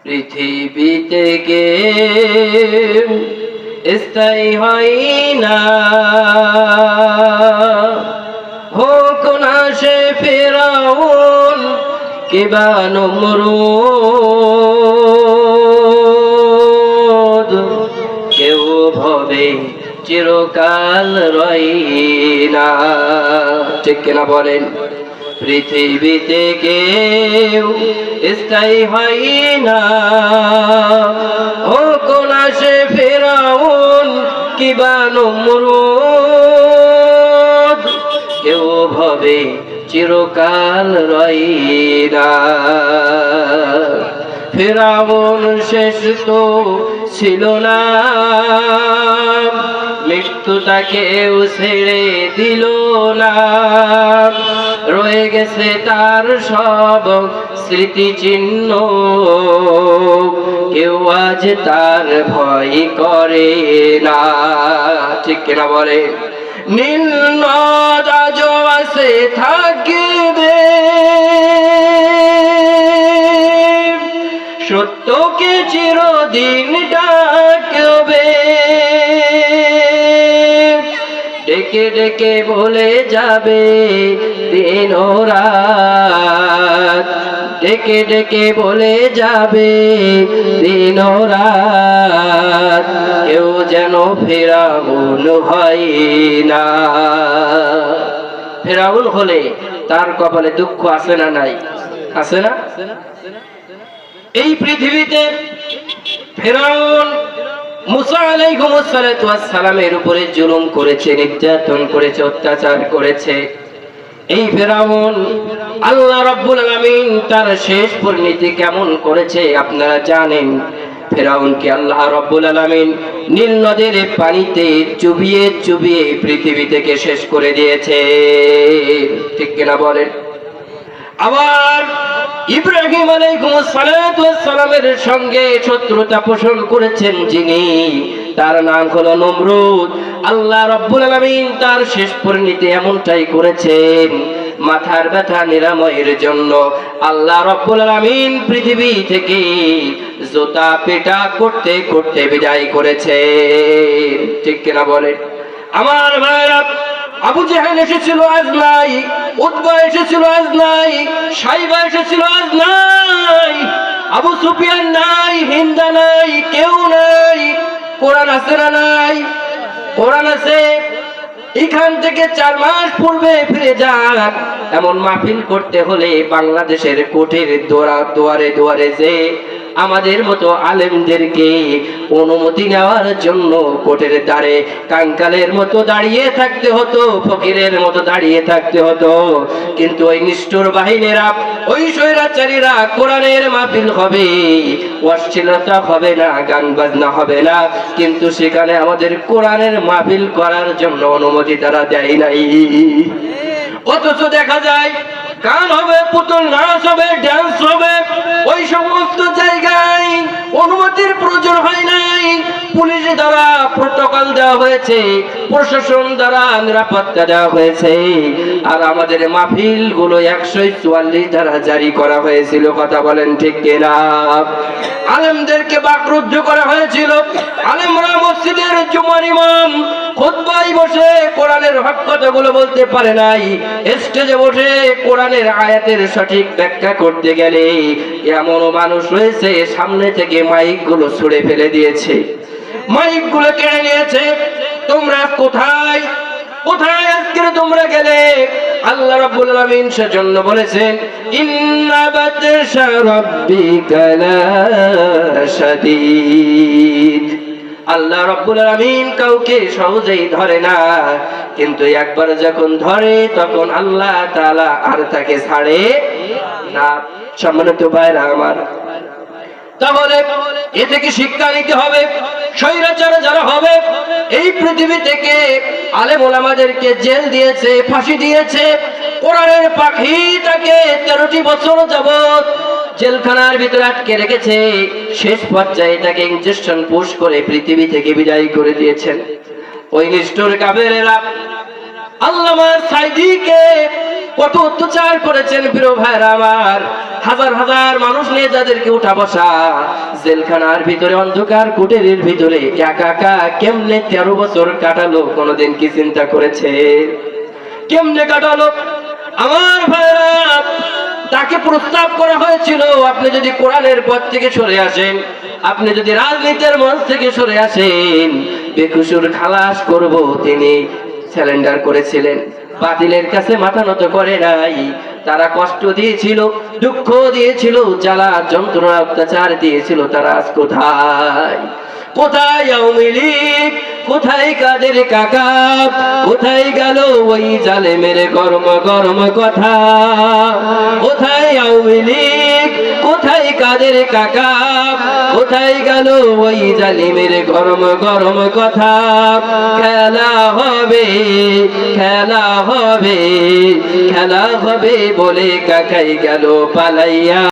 পৃথিবীতে কেউ স্থায়ী হয় না, হোক না সে ফিরআউন কিবা নমরুদ, কেউ ভবে চিরকাল রয় না। ঠিক কিনা বলেন? পৃথিবীতে কেউ স্থায়ী হয় না, হোক না সে ফিরআউন কিবা নমরুদ, কেউ ভবে চিরকাল রয় না। ফিরআউন শেষ তো ছিল না, মৃত্যু তাকেও ছেড়ে দিল না, রয়ে গেছে তার সব স্মৃতিচিহ্ন, কেউ আজ তার ভয় করে না। ঠিক কিনা বলে? নীল নদ আজও আছে থাকবে, সত্যকে চিরদিন ডাকবে, ডেকে ডেকে বলে যাবে দিন ও রাত, ডেকে ডেকে বলে যাবে দিন ও রাত, কেউ যেন ফিরআউন হয় না। ফিরআউন হলে তার কপালে দুঃখ আছে না নাই? আছে না? এই পৃথিবীতে ফিরআউন মুসা আলাইহিস সালামের উপরে জুলুম করেছে, নির্যাতন করেছে, অত্যাচার করেছে। এই ফিরআউন আল্লাহ রাব্বুল আলামিন তার শেষ পরিণতি কেমন করেছে আপনারা জানেন। ফিরআউনকে আল্লাহ রাব্বুল আলামিন নীল নদের পানিতে চুবিয়ে চুবিয়ে পৃথিবী থেকে শেষ করে দিয়েছে। ঠিক কিনা বলেন? আবার ইব্রাহিম আলাইহিস সালামের সঙ্গে শত্রুতা পোষণ করেছেন যিনি, তার নাম হলো নমরুদ। আল্লাহ রাব্বুল আলামিন তার শেষ পরিণতি এমনটাই করেছেন, মাথার ব্যথা নিরাময়ের জন্য আল্লাহ রাব্বুল আলামিন পৃথিবী থেকে জোতা পেটা করতে করতে বিদায় করেছে। ঠিক কিনা বলে? আমার ভাইরা, আবু জেহেল এসেছিল আজ নাই, উতবা এসেছিল আজ নাই, সাইবা এসেছিল আজ নাই, আবু সুফিয়ান নাই, হিন্দা নাই, কেউ নাই। কোরআন আছে না নাই? কোরআন আছে। এখান থেকে 4 মাস পূর্বে ফিরে যান। এমন মাহফিল করতে হলে বাংলাদেশের কোর্টের দুয়ারে দুয়ারে যে আমাদের মতো আলেমদেরকে অনুমতি নেওয়ার জন্য কোর্টের দ্বারে কাঙ্কালের মতো দাঁড়িয়ে থাকতে হতো, ফকিরের মতো দাঁড়িয়ে থাকতে হতো। কিন্তু ওই নিষ্ঠুর বাহিনীরা, ওই স্বৈরাচারীরা কোরআনের মাহফিল হবে, অশ্লীলতা হবে না, গান বাজনা হবে না, কিন্তু সেখানে আমাদের কোরআনের মাহফিল করার জন্য অনুমতি তারা দেয় নাই। অথচ দেখা যায় গান হবে, পুতুল নাচ হবে, ডান্স হবে, ওই সমস্ত জায়গায় অনুমতির প্রয়োজন হয় নাই। পুলিশ দ্বারা প্রটোকল দেওয়া হয়েছে, প্রশাসন দ্বারা নিরাপত্তা দেওয়া হয়েছে, আর আমাদের মাহফিল গুলো 144 ধারা জারি করা হয়েছিল। কথা বলেন ঠিক কিনা? আলেমদেরকে বাকরুদ্ধ করা হয়েছিল। আলেমরা মসজিদের জুমার ইমাম খুতবায় বসে কোরআনের হক কথাগুলো বলতে পারে নাই, স্টেজে বসে কোরআনের আয়াতের সঠিক ব্যাখ্যা করতে গেলে এমন মানুষ রয়েছে সামনে থেকে মাইক গুলো ছুঁড়ে ফেলে দিয়েছে, মাইক গুলো কেড়ে নিয়েছে। তোমরা কোথায় কোথায় আজকে তোমরা গেলে? আল্লাহ রাব্বুল আলামিন সেজন্য বলেছেন, ইন্না বাতশা রাব্বিকা লাশাদীদ। আল্লাহ রাব্বুল আলামিন কাউকে সহজেই ধরে না, কিন্তু একবার যখন ধরে তখন আল্লাহ তাআলা আর তাকে ছাড়ে না। সম্মানিত ভাইরা আমার, তাহলে এ থেকে শিক্ষা নিতে হবে। স্বৈরাচার যারা হবে এই পৃথিবী থেকে আলেম ওলামাদেরকে জেল দিয়েছে, ফাঁসি দিয়েছে। কোরআনের পাখি তাকে 13টি বছর যাবত জেলখানার ভিতরে আটকে রেখেছে। শেষ পর্যায়ে তাকে ইনজেকশন পুশ করে পৃথিবী থেকে বিদায় করে দিয়েছেন। ওই নিষ্ঠুর কাফেরেরা আল্লামা সাইদিকে কত অত্যাচার করেছেন প্রিয় ভাইরা আমার। হাজার হাজার মানুষ নিয়ে যাদেরকে উঠা বসা, জেলখানার ভিতরে অন্ধকার কুটিরের ভিতরে একা একা কেমনে 13 বছর কাটালো, কোনোদিন কি চিন্তা করেছে? কেমনে কাটালো আমার ভাইরা? তাকে প্রস্তাব করা হয়েছিল, আপনি যদি কোরআনের পথ থেকে সরে আসেন, আপনি যদি রাজনীতির মঞ্চ থেকে সরে আসেন, বেকসুর খালাস করব। তিনি স্যালেন্ডার করেছিলেন, বাতিলের কাছে মাথা নত করে নাই। তারা কষ্ট দিয়েছিল, দুঃখ দিয়েছিল, জ্বালা যন্ত্রণা অত্যাচার দিয়েছিল। তারা আজ কোথায়? কোথায় আওয়ামী লীগ? কোথায় কাদের কাকা? কোথায় গেল ওই জালেমের গরম গরম কথা? কোথায় আওয়ামী লীগ? কোথায় কাদের কাকা? কোথায় গেল ওই জালিমের গরম গরম কথা? খেলা হবে, খেলা হবে, খেলা হবে বলে কাকাই গেল পালাইয়া।